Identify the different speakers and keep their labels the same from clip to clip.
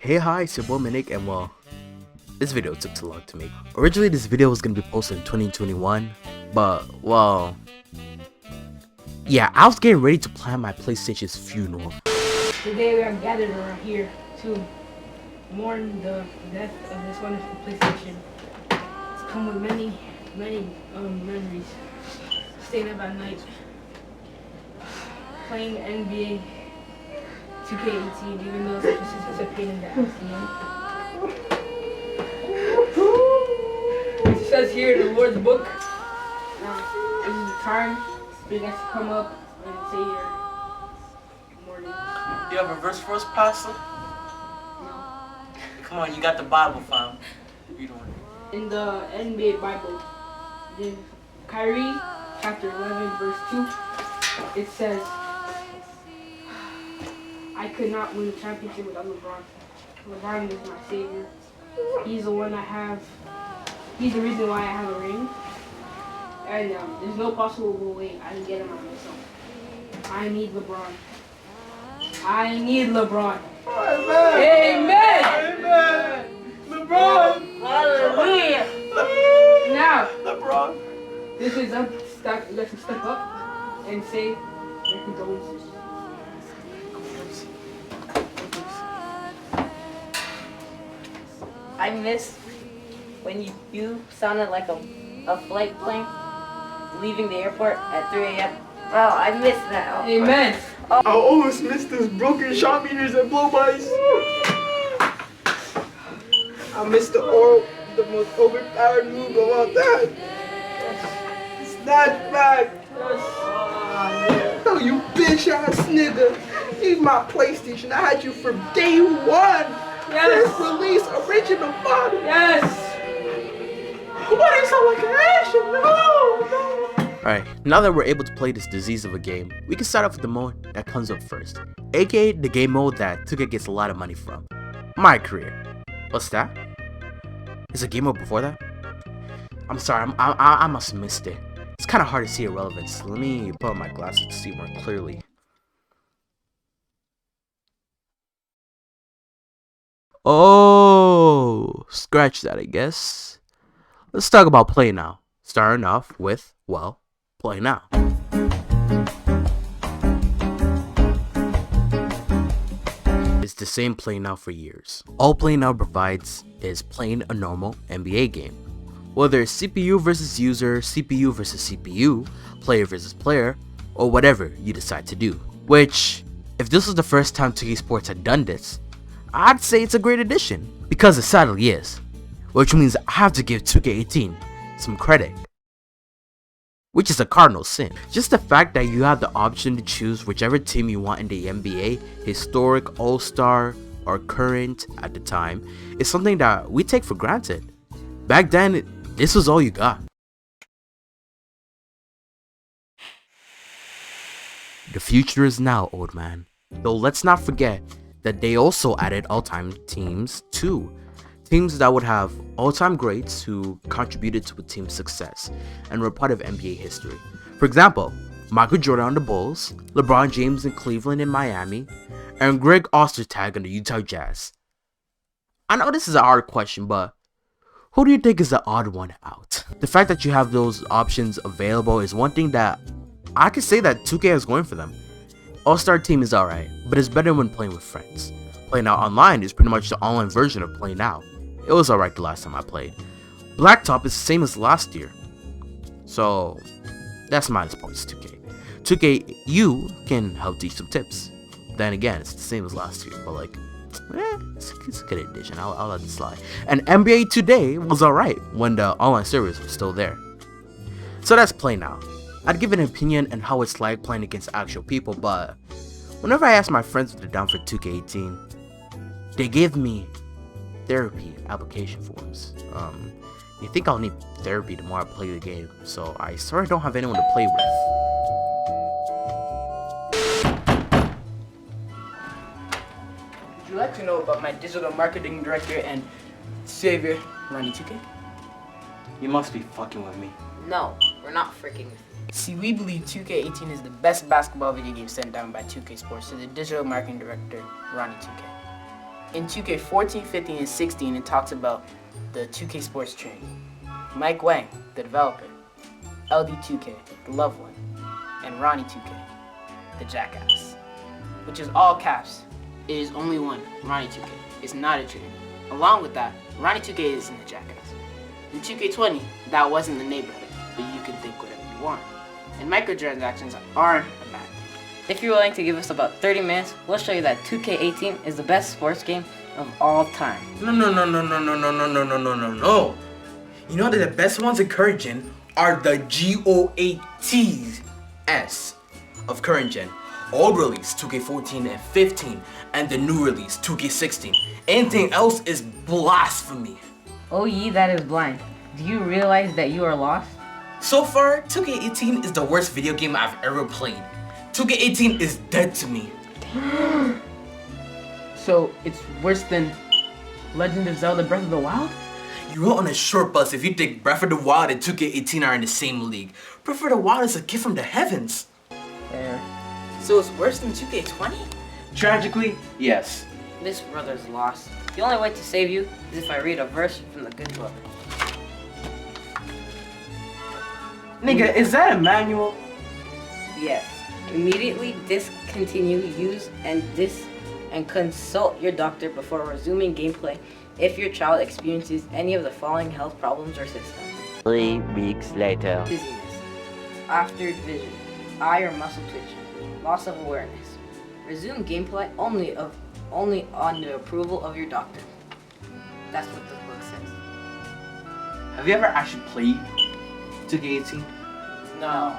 Speaker 1: Hey, hi, it's your boy Mineic, and well, this video took too long to make. Originally, this video was gonna be posted in 2021, but well, yeah, I was getting ready to plan my PlayStation's funeral.
Speaker 2: Today we are gathered around here to mourn the death of this wonderful PlayStation. It's come with many memories. Staying up at night, playing NBA 2K18, even though it's a pain in the ass, you know? It says here in the Lord's book, this is the time for you guys to come up and say your morning.
Speaker 3: You have a verse for us, Pastor?
Speaker 2: No.
Speaker 3: Come on, you got the Bible, fam. Read one.
Speaker 2: In the NBA Bible, in Kyrie chapter 11 verse 2, it says, I could not win the championship without LeBron. LeBron is my savior. He's the one I have. He's the reason why I have a ring. And there's no possible way I can get him on myself. I need LeBron. I need LeBron.
Speaker 3: Amen.
Speaker 2: Amen.
Speaker 3: Amen. LeBron.
Speaker 2: Hallelujah. Now,
Speaker 3: LeBron.
Speaker 2: this is let's step up and say your condolences.
Speaker 4: I miss when you sounded like a flight plane leaving the airport at 3 a.m. Oh, I miss that.
Speaker 2: Amen.
Speaker 3: I almost missed those broken shot meters and blow-bys. I missed the most overpowered move of all time. Snatch back. Oh, you bitch ass nigga. Leave my PlayStation. I had you from day one.
Speaker 2: Yes.
Speaker 3: First release, original model.
Speaker 2: Yes.
Speaker 3: Why do you sound like an Asian? No.
Speaker 1: Alright, now that we're able to play this disease of a game, we can start off with the mode that comes up first, aka the game mode that 2K gets a lot of money from. My career. What's that? Is a game mode before that? I'm sorry, I must have missed it. It's kind of hard to see irrelevance. Let me put on my glasses to see more clearly. Oh, scratch that, I guess. Let's talk about PlayNow. Starting off with, well, PlayNow. It's the same PlayNow for years. All PlayNow provides is playing a normal NBA game. Whether it's CPU versus user, CPU versus CPU, player versus player, or whatever you decide to do. Which, if this was the first time 2K Sports had done this, I'd say it's a great addition, because it sadly is. Which means I have to give 2K18 some credit. Which is a cardinal sin. Just the fact that you have the option to choose whichever team you want in the NBA, historic, all-star, or current at the time, is something that we take for granted. Back then, this was all you got. The future is now, old man. Though let's not forget that they also added all-time teams too. Teams that would have all-time greats who contributed to a team's success and were part of NBA history. For example, Michael Jordan on the Bulls, LeBron James in Cleveland and Miami, and Greg Ostertag on the Utah Jazz. I know this is a hard question, but who do you think is the odd one out? The fact that you have those options available is one thing that I could say that 2K is going for them. All-Star team is alright, but it's better when playing with friends. PlayNow Online is pretty much the online version of PlayNow. It was alright the last time I played. Blacktop is the same as last year. So, that's minus points 2K. 2K, you can help teach some tips. Then again, it's the same as last year, but like, it's a good addition. I'll let it slide. And NBA Today was alright when the online servers were still there. So that's PlayNow. I'd give an opinion on how it's like playing against actual people, but whenever I ask my friends if they're down for 2K18, they give me therapy application forms. You think I'll need therapy the more I play the game, so I sort of don't have anyone to play with.
Speaker 5: Would you like to know about my digital marketing director and savior, Ronnie 2K?
Speaker 3: You must be fucking with me.
Speaker 4: No, we're not freaking.
Speaker 5: See, we believe 2K18 is the best basketball video game sent down by 2K Sports to the digital marketing director, Ronnie 2K. In 2K 14, 15, and 16, it talks about the 2K sports training. Mike Wang, the developer, LD2K, the loved one, and Ronnie 2K, the jackass, which is all caps. It is only one, Ronnie 2K. It's not a training. Along with that, Ronnie 2K isn't a jackass. In 2K20, that wasn't the neighborhood, but you can think whatever you want. And microtransactions aren't a bad thing.
Speaker 4: If you're willing to give us about 30 minutes, we'll show you that 2K18 is the best sports game of all time.
Speaker 1: No. You know that the best ones in current gen are the GOATs of current gen. Old release 2K14 and 15, and the new release 2K16. Anything else is blasphemy.
Speaker 4: Oh ye that is blind, do you realize that you are lost?
Speaker 1: So far, 2K18 is the worst video game I've ever played. 2K18 is dead to me.
Speaker 5: So it's worse than Legend of Zelda Breath of the Wild?
Speaker 1: You're on a short bus if you think Breath of the Wild and 2K18 are in the same league. Breath of the Wild is a gift from the heavens.
Speaker 4: Fair.
Speaker 5: So it's worse than 2K20?
Speaker 1: Tragically, yes.
Speaker 4: This brother's lost. The only way to save you is if I read a verse from the good book.
Speaker 5: Nigga, is that a manual?
Speaker 4: Yes. Immediately discontinue use and consult your doctor before resuming gameplay if your child experiences any of the following health problems or symptoms.
Speaker 6: 3 weeks later.
Speaker 4: Dizziness, after vision, eye or muscle twitching, loss of awareness. Resume gameplay only on the approval of your doctor. That's what the book says.
Speaker 1: Have you ever actually played 2K18?
Speaker 5: No.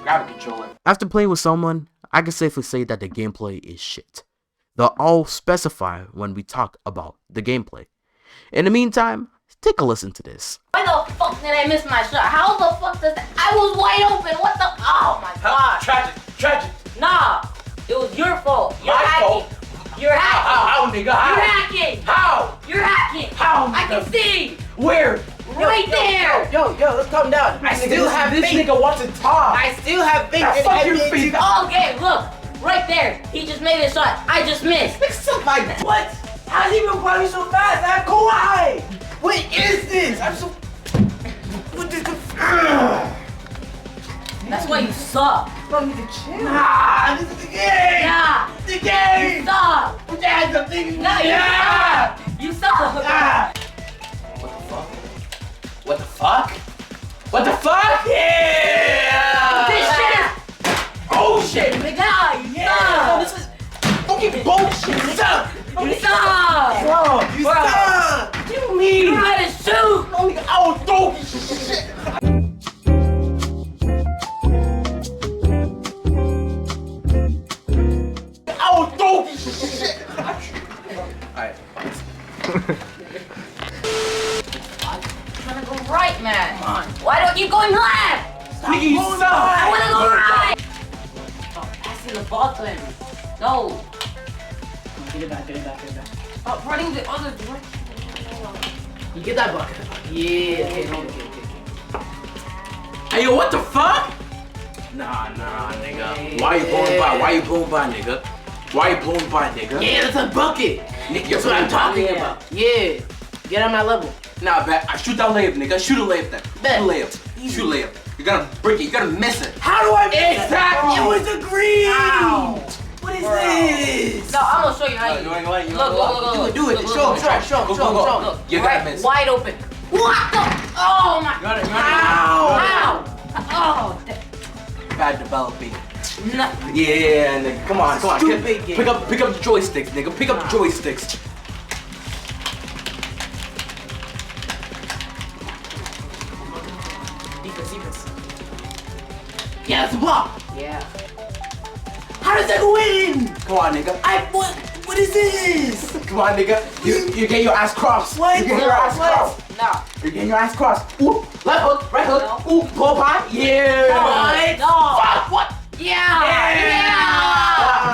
Speaker 1: Grab a controller. After playing with someone, I can safely say that the gameplay is shit. They'll all specify when we talk about the gameplay. In the meantime, take a listen to this.
Speaker 4: Why the fuck did I miss my shot? How the fuck does that? I was wide open. What the? Oh my god.
Speaker 1: Tragic.
Speaker 4: Nah, it was your fault. You're
Speaker 1: My
Speaker 4: hacking.
Speaker 1: fault?
Speaker 4: You're hacking.
Speaker 1: How, nigga? How?
Speaker 4: You're hacking.
Speaker 1: How?
Speaker 4: You're hacking.
Speaker 1: How,
Speaker 4: I can
Speaker 1: nigga?
Speaker 4: see.
Speaker 1: Where?
Speaker 4: Right there.
Speaker 5: Yo, let's calm down. I still have
Speaker 1: this
Speaker 5: faith.
Speaker 1: nigga wants to talk.
Speaker 5: I still have faith in
Speaker 1: Fuck your
Speaker 5: NBA.
Speaker 1: faith.
Speaker 4: Okay, look. Right there. He just made a shot. I just missed.
Speaker 5: Suck my what? How's he even running so fast? I'm Kawhi. What is this? I'm so. What is the?
Speaker 4: That's why you suck.
Speaker 5: Bro, need to chill. Nah, this is the game.
Speaker 4: Yeah.
Speaker 5: The game.
Speaker 4: You suck.
Speaker 5: Put your hands up, nigga.
Speaker 4: No, you
Speaker 5: Yeah.
Speaker 4: suck. You suck.
Speaker 5: Ah. What the fuck? What the fuck? Yeah.
Speaker 4: This shit is.
Speaker 5: Oh shit.
Speaker 4: Nigga, you
Speaker 5: Yeah.
Speaker 4: suck.
Speaker 5: This is fucking bullshit. You suck.
Speaker 4: You suck.
Speaker 5: Bro, you
Speaker 4: Bro.
Speaker 5: suck. What do you mean?
Speaker 4: You know how to shoot.
Speaker 5: I will throw you shit. I will throw you shit. Alright.
Speaker 4: I'm gonna go right, man. Why do I keep going left?
Speaker 5: Nigga, you suck.
Speaker 4: I wanna go right. Stop passing the ball to him. No.
Speaker 5: Get it back.
Speaker 4: Stop running the other direction.
Speaker 5: You get that bucket. Yeah. Okay.
Speaker 1: Hey, yo, what the fuck? Nah, nigga. Why you blowing by? Why you blowing by, nigga?
Speaker 5: Yeah, that's a bucket.
Speaker 1: Nigga,
Speaker 5: That's what I'm talking about. Yeah. Get on my level.
Speaker 1: Nah, bet. I shoot that layup, nigga. Shoot a layup then.
Speaker 5: Bet.
Speaker 1: Shoot a layup. You're gonna break it. You're gonna miss it.
Speaker 5: How do I miss
Speaker 1: Exactly.
Speaker 5: It was a green.
Speaker 4: Ow.
Speaker 5: What is this?
Speaker 4: No, I'm gonna show you how you. Look.
Speaker 5: Do it. Show him.
Speaker 4: Look.
Speaker 1: You
Speaker 4: right,
Speaker 1: gotta miss.
Speaker 4: wide open. What the? Oh my. Ow. Oh.
Speaker 1: Bad developing.
Speaker 4: No.
Speaker 1: Yeah, nigga. Come on.
Speaker 5: Stupid game.
Speaker 1: Pick up the joysticks, nigga. Pick up the joysticks.
Speaker 5: Defense. Yeah, that's a block.
Speaker 4: Yeah.
Speaker 5: How does that go in?
Speaker 1: Come on, nigga.
Speaker 5: What is this?
Speaker 1: Come on, nigga. You get your ass crossed.
Speaker 5: What?
Speaker 1: You get your ass crossed.
Speaker 4: No.
Speaker 1: You're getting your ass crossed. Ooh, left hook, right hook.
Speaker 4: No.
Speaker 1: Ooh, pull up. Yeah.
Speaker 5: What?
Speaker 4: No.
Speaker 1: Fuck, what?
Speaker 4: Yeah.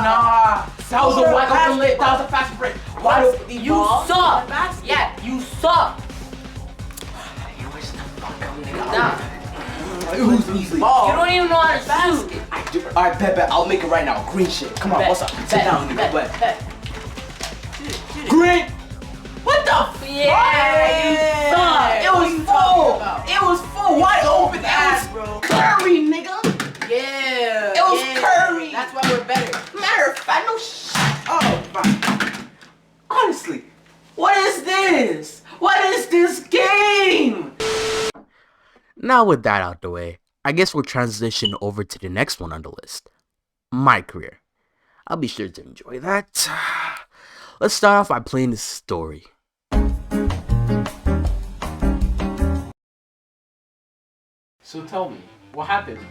Speaker 1: Nah. That was a wide open layup. That was a fast break. Wide open.
Speaker 4: You suck. Yeah, you suck. Nah.
Speaker 1: Who's easily?
Speaker 4: You don't even know how to shoot.
Speaker 1: I do. Alright, bet. I'll make it right now. Green shit. Come on, what's up? Sit down, nigga. Bet. Green! honestly, what is this? What is this game? Now with that out the way, I guess we'll transition over to the next one on the list. My career. I'll be sure to enjoy that. Let's start off by playing the story.
Speaker 5: So tell me, what happened?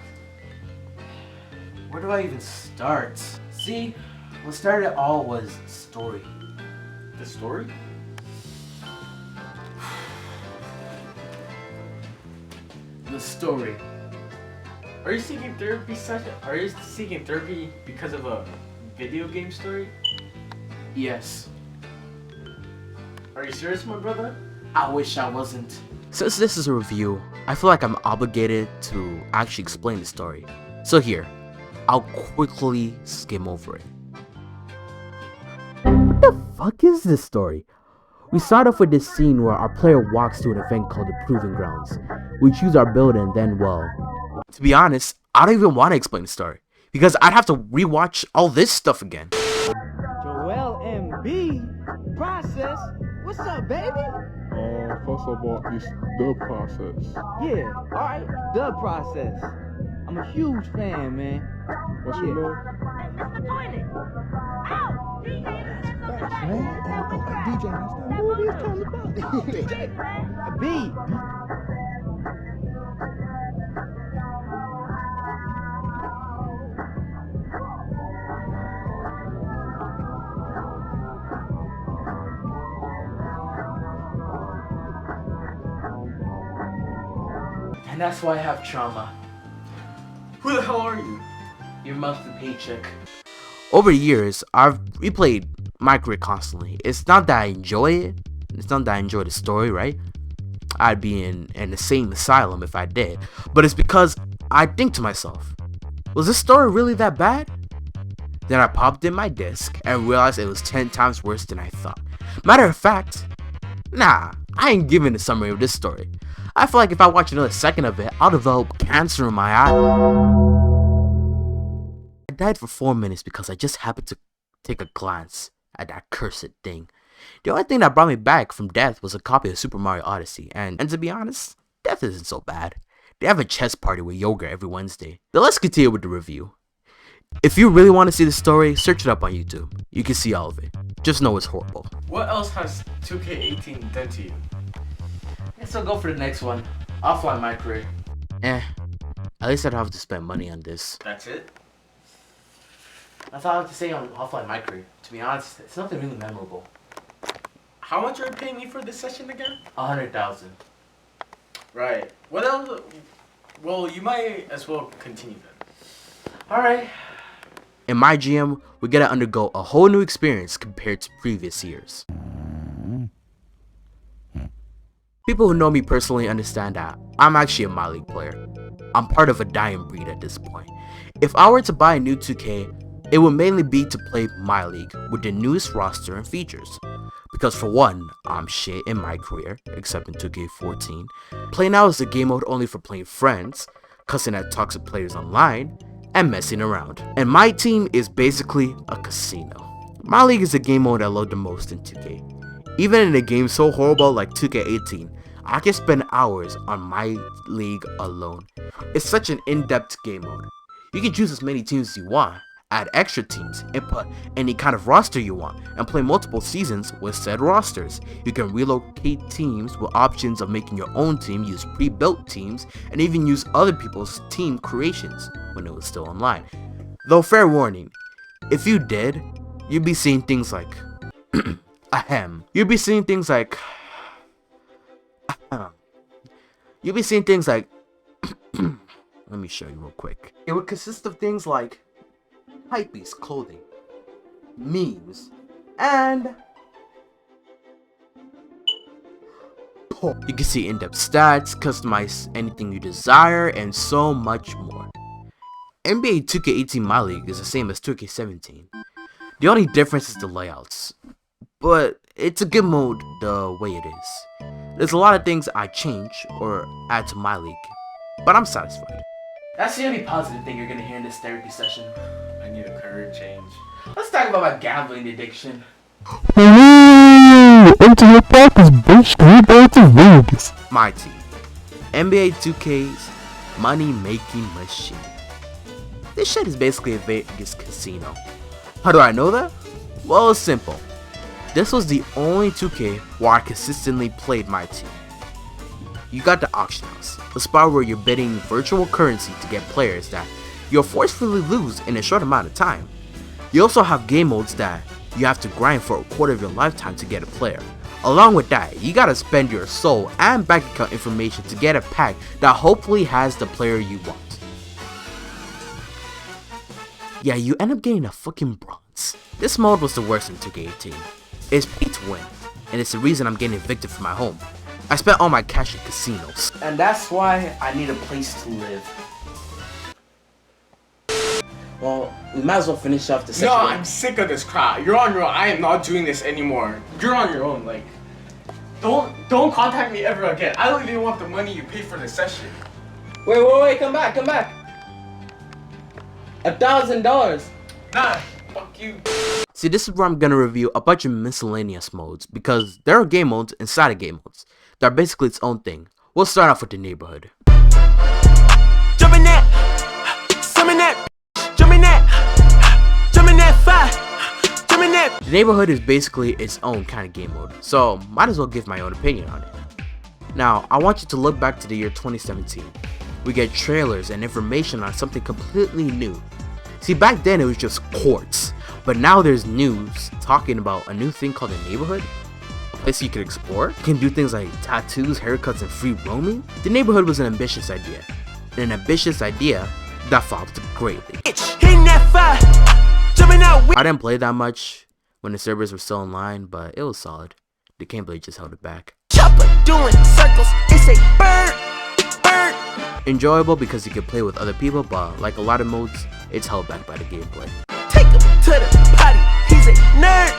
Speaker 1: Where do I even start? See, what started it all was the story.
Speaker 5: The story?
Speaker 1: The story.
Speaker 5: Are you seeking therapy session? Are you seeking therapy because of a video game story?
Speaker 1: Yes.
Speaker 5: Are you serious, my brother?
Speaker 1: I wish I wasn't. Since this is a review, I feel like I'm obligated to actually explain the story. So here, I'll quickly skim over it. What the fuck is this story? We start off with this scene where our player walks to an event called the Proving Grounds. We choose our build and then, well, to be honest, I don't even want to explain the story because I'd have to rewatch all this stuff again.
Speaker 7: Joel MB process. What's up, baby?
Speaker 8: First of all, it's the process.
Speaker 7: Yeah, alright, the process. I'm a huge fan, man.
Speaker 8: What's your name?
Speaker 7: Man, DJ, that's that movie it's talking about. DJ, B.
Speaker 1: And that's why I have trauma.
Speaker 5: Who the hell are you?
Speaker 1: Your monthly paycheck. Over the years, I've replayed my career constantly. It's not that I enjoy it. It's not that I enjoy the story, right? I'd be in an insane asylum if I did. But it's because I think to myself, was this story really that bad? Then I popped in my disc and realized it was 10 times worse than I thought. Matter of fact, nah, I ain't giving a summary of this story. I feel like if I watch another second of it, I'll develop cancer in my eye. I died for 4 minutes because I just happened to take a glance at that cursed thing. The only thing that brought me back from death was a copy of Super Mario Odyssey, and to be honest, death isn't so bad. They have a chess party with yogurt every Wednesday. Now let's continue with the review. If you really want to see the story, search it up on YouTube. You can see all of it. Just know it's horrible.
Speaker 5: What else has 2K18 done to you?
Speaker 1: Guess I'll go for the next one. Offline my career. At least I don't have to spend money on this.
Speaker 5: That's it?
Speaker 1: That's all I have to say on Offline my career. To be honest, it's nothing really memorable.
Speaker 5: How much are you paying me for this session again?
Speaker 1: 100,000.
Speaker 5: Right. What else? Well, you might as well continue then.
Speaker 1: Alright. In my GM, we get to undergo a whole new experience compared to previous years. People who know me personally understand that I'm actually a MyLeague player. I'm part of a dying breed at this point. If I were to buy a new 2K, it would mainly be to play MyLeague with the newest roster and features. Because for one, I'm shit in my career, except in 2K14. PlayNow is a game mode only for playing friends, cussing at toxic players online, and messing around. And my team is basically a casino. MyLeague is the game mode I love the most in 2K. Even in a game so horrible like 2K18, I can spend hours on MyLeague alone. It's such an in-depth game mode. You can choose as many teams as you want, add extra teams, input any kind of roster you want, and play multiple seasons with said rosters. You can relocate teams with options of making your own team, use pre-built teams, and even use other people's team creations when it was still online. Though fair warning, if you did, you'd be seeing things like you'd be seeing things like let me show you real quick. It would consist of things like hypebeast clothing, memes, and you can see in-depth stats, customize anything you desire, and so much more. NBA 2K18 MyLeague is the same as 2K17. The only difference is the layouts, but it's a good mode the way it is. There's a lot of things I change or add to MyLeague, but I'm satisfied. That's the only positive thing you're gonna hear in this therapy session.
Speaker 5: I need a career change.
Speaker 1: Let's talk about my gambling addiction.
Speaker 7: into your pockets, bitch. We're going to Vegas.
Speaker 1: My team, NBA 2K's money-making machine. This shit is basically a Vegas casino. How do I know that? Well, it's simple. This was the only 2K where I consistently played my team. You got the auction house, the spot where you're bidding virtual currency to get players that you'll forcefully lose in a short amount of time. You also have game modes that you have to grind for a quarter of your lifetime to get a player. Along with that, you gotta spend your soul and bank account information to get a pack that hopefully has the player you want. Yeah, you end up getting a fucking bronze. This mode was the worst in 2K18. It's pay to win, and it's the reason I'm getting evicted from my home. I spent all my cash in casinos.
Speaker 3: And that's why I need a place to live. Well, we might as well finish off the session.
Speaker 9: No, I'm sick of this crap. You're on your own. I am not doing this anymore. You're on your own. Like, don't contact me ever again. I don't even want the money you paid for this session.
Speaker 3: Wait, come back. $1,000.
Speaker 9: Nah, fuck you.
Speaker 1: See, this is where I'm gonna review a bunch of miscellaneous modes, because there are game modes inside of game modes that are basically its own thing. We'll start off with the neighborhood.
Speaker 10: Jumping that, summon that, jumping that fire, jumping that.
Speaker 1: The neighborhood is basically its own kind of game mode, so might as well give my own opinion on it. Now, I want you to look back to the year 2017. We get trailers and information on something completely new. See, back then it was just courts, but now there's news talking about a new thing called a neighborhood. A place you can explore. You can do things like tattoos, haircuts, and free roaming. The neighborhood was an ambitious idea, and an ambitious idea that flopped greatly.
Speaker 10: Hitting that fire, jumping out.
Speaker 1: I didn't play that much when the servers were still online, but it was solid. The gameplay just held it back.
Speaker 10: Chopper doing circles. It's a bird.
Speaker 1: Enjoyable because you can play with other people, but like a lot of modes, it's held back by the gameplay.
Speaker 10: Take him to the potty. He's a nerd.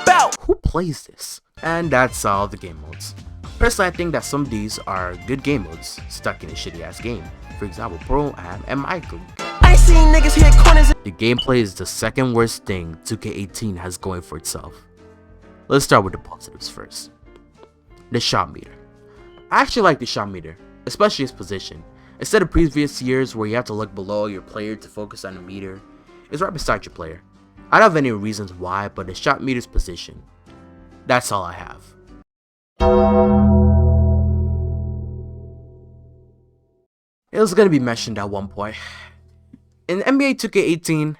Speaker 10: Bow.
Speaker 1: Who plays this? And that's all the game modes. Personally, I think that some of these are good game modes stuck in a shitty ass game. For example, Pro Am and Mineic.
Speaker 10: I ain't seen niggas hit corners.
Speaker 1: The gameplay is the second worst thing 2K18 has going for itself. Let's start with the positives first. The shot meter. I actually like the shot meter, especially its position. Instead of previous years where you have to look below your player to focus on the meter, it's right beside your player. I don't have any reasons why, but the shot meter's position. That's all I have. It was gonna be mentioned at one point. In NBA 2K18,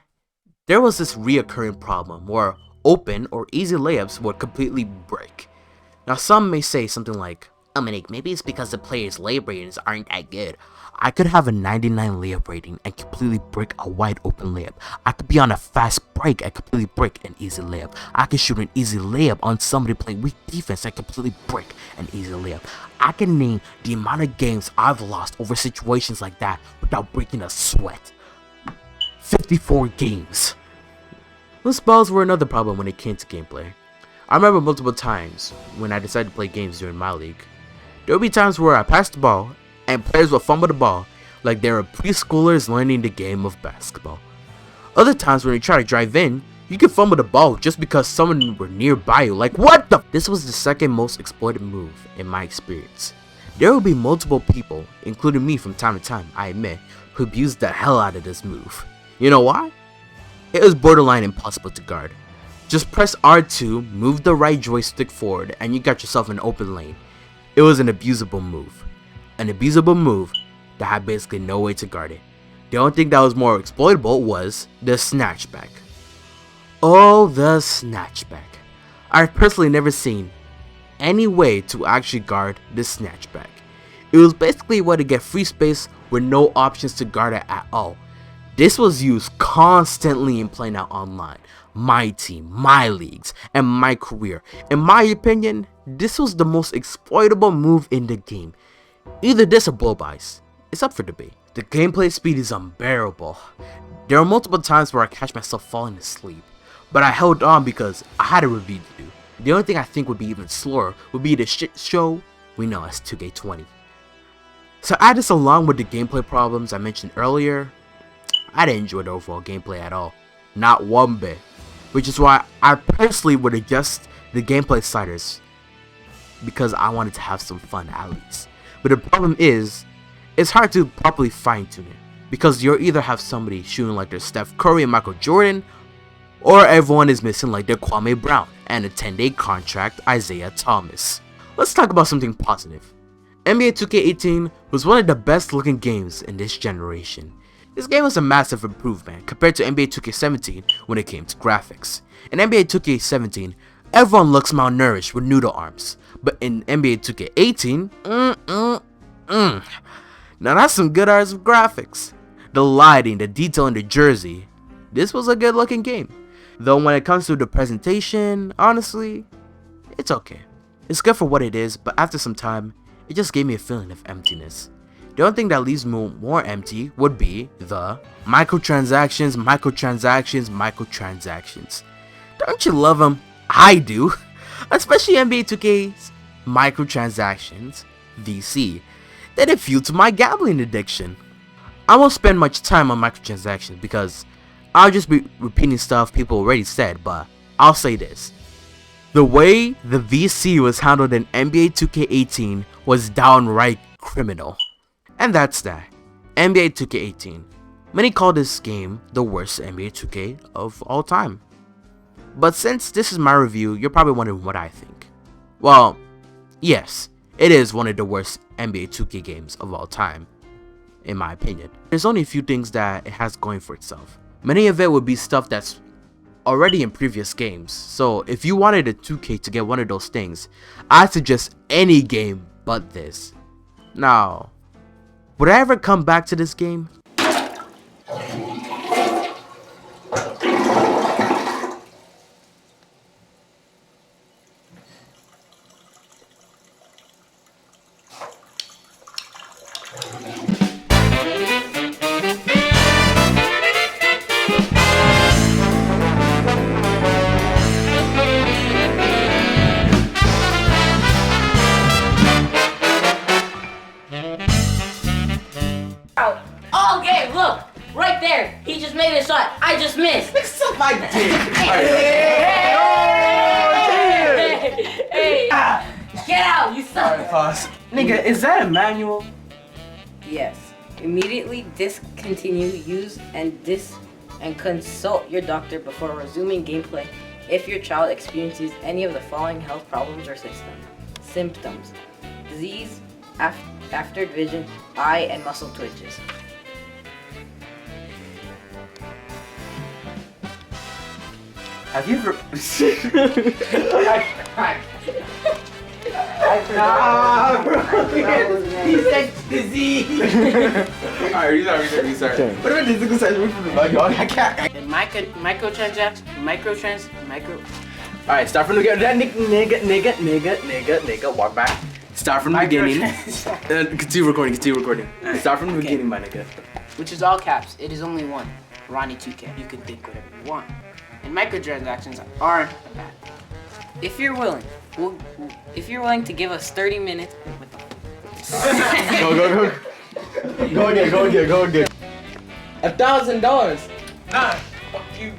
Speaker 1: there was this reoccurring problem where open or easy layups would completely break. Now some may say something like, Mineic, maybe it's because the players' layup ratings aren't that good. I could have a 99 layup rating and completely break a wide open layup. I could be on a fast break and completely break an easy layup. I could shoot an easy layup on somebody playing weak defense and completely break an easy layup. I can name the amount of games I've lost over situations like that without breaking a sweat. 54 games. Those spells were another problem when it came to gameplay. I remember multiple times when I decided to play games during my league. There would be times where I passed the ball and players would fumble the ball like they were preschoolers learning the game of basketball. Other times when you try to drive in, you could fumble the ball just because someone were nearby you. Like, what the? This was the second most exploited move in my experience. There will be multiple people, including me from time to time, I admit, who abused the hell out of this move. You know why? It was borderline impossible to guard. Just press R2, move the right joystick forward, and you got yourself an open lane. It was an abusable move. An abusable move that had basically no way to guard it. The only thing that was more exploitable was the snatchback. Oh, the snatchback. I've personally never seen any way to actually guard the snatchback. It was basically a way to get free space with no options to guard it at all. This was used constantly in PlayNow Online, my team, my leagues, and my career. In my opinion, this was the most exploitable move in the game. Either this or blow-bys. It's up for debate. The gameplay speed is unbearable. There are multiple times where I catch myself falling asleep, but I held on because I had a review to do. The only thing I think would be even slower would be the shit show we know as 2K20. So add this along with the gameplay problems I mentioned earlier, I didn't enjoy the overall gameplay at all. Not one bit. Which is why I personally would adjust the gameplay sliders because I wanted to have some fun at least. But the problem is, it's hard to properly fine tune it because you'll either have somebody shooting like their Steph Curry and Michael Jordan, or everyone is missing like their Kwame Brown and a 10-day contract Isaiah Thomas. Let's talk about something positive. NBA 2K18 was one of the best looking games in this generation. This game was a massive improvement compared to NBA 2K17 when it came to graphics. In NBA 2K17, everyone looks malnourished with noodle arms, but in NBA 2K18, now that's some good hours of graphics. The lighting, the detail in the jersey, this was a good looking game. Though when it comes to the presentation, honestly, it's okay. It's good for what it is, but after some time, it just gave me a feeling of emptiness. The only thing that leaves me more empty would be the microtransactions. Don't you love them? I do. Especially NBA 2K's microtransactions, VC. They did fuel to my gambling addiction. I won't spend much time on microtransactions because I'll just be repeating stuff people already said, but I'll say this. The way the VC was handled in NBA 2K18 was downright criminal. And that's that. NBA 2K18. Many call this game the worst NBA 2K of all time. But since this is my review, you're probably wondering what I think. Well, yes, it is one of the worst NBA 2K games of all time, in my opinion. There's only a few things that it has going for itself. Many of it would be stuff that's already in previous games. So if you wanted a 2K to get one of those things, I suggest any game but this. Now, would I ever come back to this game?
Speaker 4: All game, look! Right there! He just made a shot. I just missed.
Speaker 3: Suck my dick.
Speaker 4: Hey! Get out, you suck!
Speaker 3: Pause. Nigga, is that a manual?
Speaker 4: Yes. Immediately discontinue use and consult your doctor before resuming gameplay if your child experiences any of the following health problems or symptoms: disease, after vision, eye and muscle twitches.
Speaker 3: Have you ever? Bro. He said disease. Alright, restart. What about this? I can't.
Speaker 5: And microtrans.
Speaker 3: Alright, start from the beginning. Nigga, walk back. Start from the beginning. Continue recording. Start from the beginning, my nigga.
Speaker 5: Which is all caps. It is only one. Ronnie 2K. You can think whatever you want. And microtransactions aren't bad.
Speaker 4: If you're willing to give us 30 minutes.
Speaker 3: Go again.
Speaker 9: $1,000. Nah, fuck you.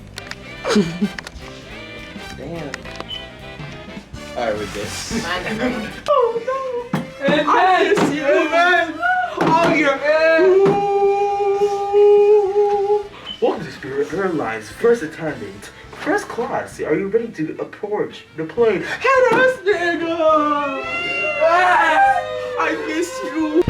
Speaker 3: Damn. Alright, with this.
Speaker 9: Oh no. I miss you, man. Oh, your man.
Speaker 3: Welcome to Spirit Airlines first attendant. First class, are you ready to approach the plane? Head ass nigga! I miss you!